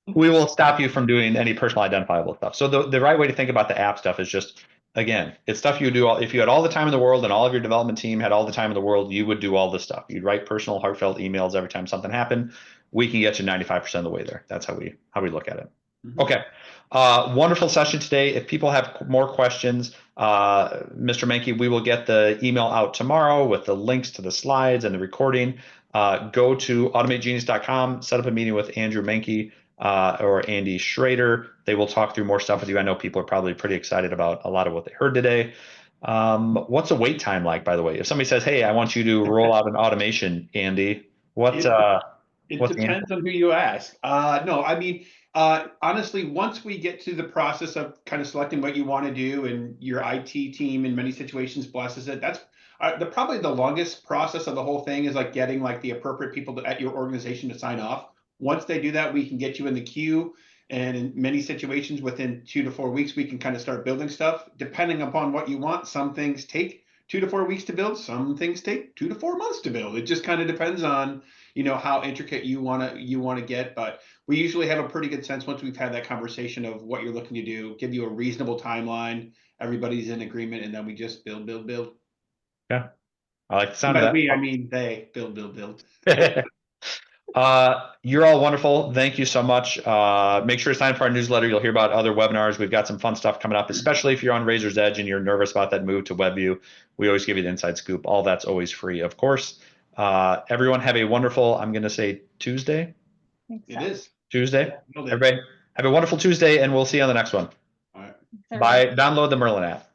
We will stop you from doing any personal identifiable stuff. So the right way to think about the app stuff is just, again, it's stuff you do. If you had all the time in the world and all of your development team had all the time in the world, you would do all this stuff. You'd write personal, heartfelt emails every time something happened. We can get you 95% of the way there. That's how we look at it. Mm-hmm. Okay. Wonderful session today. If people have more questions, Mr. Menke, we will get the email out tomorrow with the links to the slides and the recording. Go to automategenius.com, set up a meeting with Andrew Menke or Andy Schrader. They will talk through more stuff with you. I know people are probably pretty excited about a lot of what they heard today. What's a wait time like, by the way? If somebody says, hey, I want you to roll out an automation, Andy, it depends on who you ask. No, I mean, honestly, once we get to the process of kind of selecting what you want to do and your IT team in many situations blesses it, that's probably the longest process of the whole thing is like getting like the appropriate people at your organization to sign off. Once they do that, we can get you in the queue. And in many situations, within 2 to 4 weeks, we can kind of start building stuff. Depending upon what you want, some things take 2 to 4 weeks to build. Some things take 2 to 4 months to build. It just kind of depends on, you know, how intricate you want to get. But we usually have a pretty good sense once we've had that conversation of what you're looking to do, give you a reasonable timeline. Everybody's in agreement, and then we just build. Yeah, I like the sound of that. We, I mean, they build. You're all wonderful. Thank you so much. Make sure to sign up for our newsletter. You'll hear about other webinars. We've got some fun stuff coming up, especially if you're on Razor's Edge and you're nervous about that move to WebView. We always give you the inside scoop. All that's always free, of course. Everyone have a wonderful, I'm going to say Tuesday. It is Tuesday. Everybody have a wonderful Tuesday, and we'll see you on the next one. All right. Bye. Download the Merlin app.